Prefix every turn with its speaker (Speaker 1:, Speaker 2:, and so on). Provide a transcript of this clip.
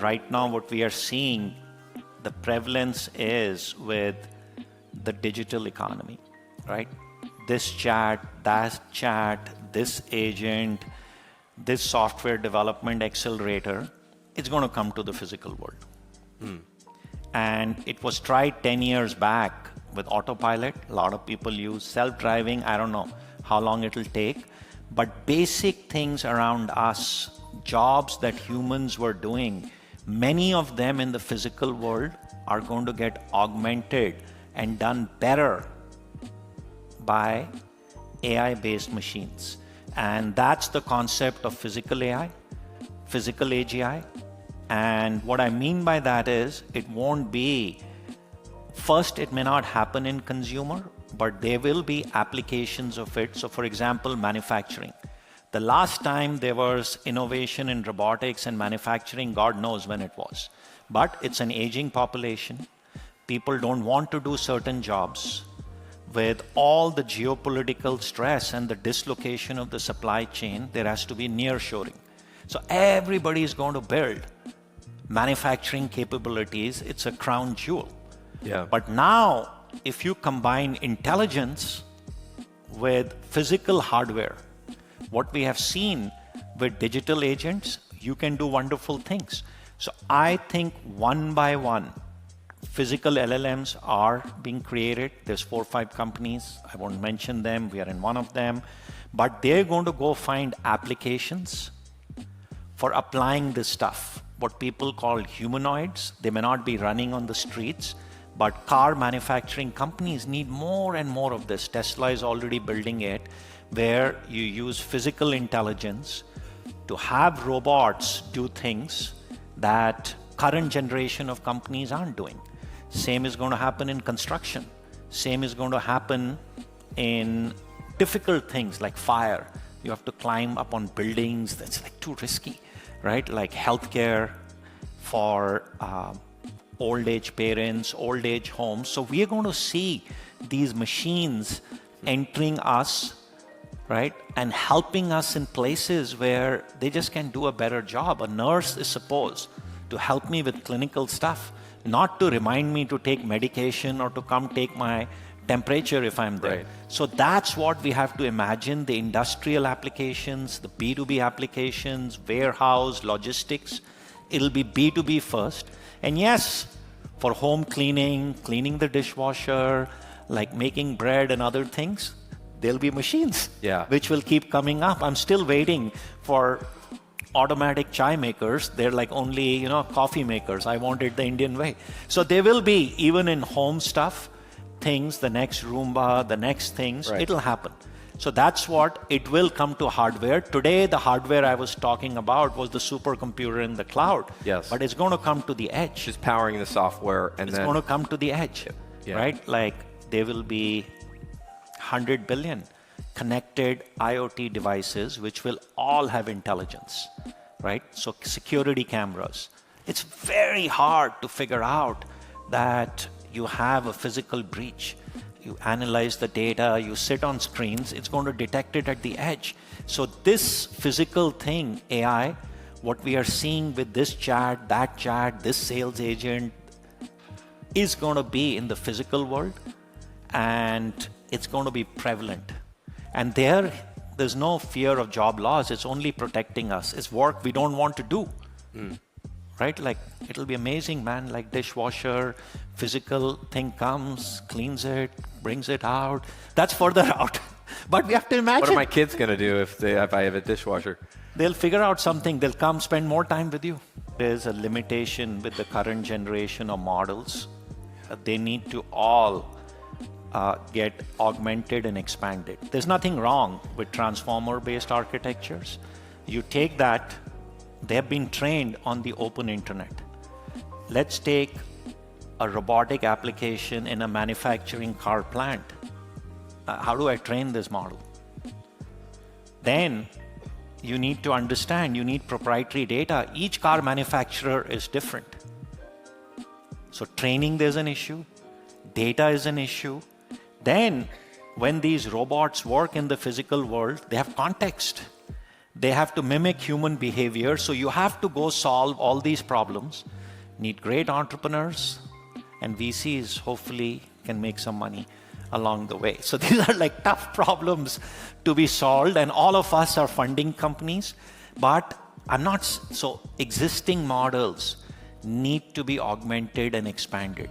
Speaker 1: right now what we are seeing, the prevalence is with the digital economy, right? This chat, this agent, this software development accelerator, it's going to come to the physical world. And it was tried 10 years back with autopilot. A lot of people use self-driving. I don't know how long it'll take. But basic things around us, jobs that humans were doing, many of them in the physical world are going to get augmented and done better by AI-based machines. And that's the concept of physical AI, physical AGI. And what I mean by that is it won't be, first it may not happen in consumer, but there will be applications of it. So for example, manufacturing. The last time there was innovation in robotics and manufacturing, God knows when it was. But it's an aging population. People don't want to do certain jobs. With all the geopolitical stress and the dislocation of the supply chain, there has to be nearshoring. So everybody is going to build manufacturing capabilities. It's a crown jewel.
Speaker 2: Yeah.
Speaker 1: But now, if you combine intelligence with physical hardware, what we have seen with digital agents, you can do wonderful things. So I think one by one, physical LLMs are being created. There's 4 or 5 companies. I won't mention them. We are in one of them. But they're going to go find applications for applying this stuff. What people call humanoids. They may not be running on the streets, but car manufacturing companies need more and more of this. Tesla is already building it, where you use physical intelligence to have robots do things that current generation of companies aren't doing. Same is going to happen in construction. Same is going to happen in difficult things like fire. You have to climb up on buildings. That's like too risky, right? Like healthcare for old age parents, old age homes. So we are going to see these machines entering us, right? And helping us in places where they just can do a better job. A nurse is supposed to help me with clinical stuff, not to remind me to take medication or to come take my temperature if I'm there.
Speaker 2: Right.
Speaker 1: So that's what we have to imagine, the industrial applications, the B2B applications, warehouse, logistics. It'll be B2B first. And yes, for home cleaning, cleaning the dishwasher, like making bread and other things, there'll be machines, which will keep coming up. I'm still waiting for automatic chai makers. They're like only, coffee makers. I want it the Indian way. So there will be, even in home stuff, things, the next Roomba, the next things, it'll happen. So that's what it will come to hardware. Today, the hardware I was talking about was the supercomputer in the cloud.
Speaker 2: Yes.
Speaker 1: But it's going to come to the edge.
Speaker 2: Just powering the software and
Speaker 1: it's going to come to the edge, right? Like there will be 100 billion connected IoT devices, which will all have intelligence, right? So security cameras. It's very hard to figure out that you have a physical breach. You analyze the data, you sit on screens, it's going to detect it at the edge. So this physical thing, AI, what we are seeing with this chat, this sales agent, is going to be in the physical world, and it's going to be prevalent. And there's no fear of job loss. It's only protecting us. It's work we don't want to do. Right? Like, it'll be amazing, man. Like dishwasher, physical thing comes, cleans it, brings it out. That's further out. But we have to imagine.
Speaker 2: What are my kids going to do if I have a dishwasher?
Speaker 1: They'll figure out something. They'll come spend more time with you. There's a limitation with the current generation of models. They need to all get augmented and expanded. There's nothing wrong with transformer-based architectures. You take that, they've been trained on the open internet. Let's take a robotic application in a manufacturing car plant. How do I train this model? Then you need to understand, you need proprietary data. Each car manufacturer is different. So training, there's an issue. Data is an issue. Then when these robots work in the physical world, they have context. They have to mimic human behavior. So you have to go solve all these problems. Need great entrepreneurs, and VCs hopefully can make some money along the way. So these are like tough problems to be solved, and all of us are funding companies. But so existing models need to be augmented and expanded.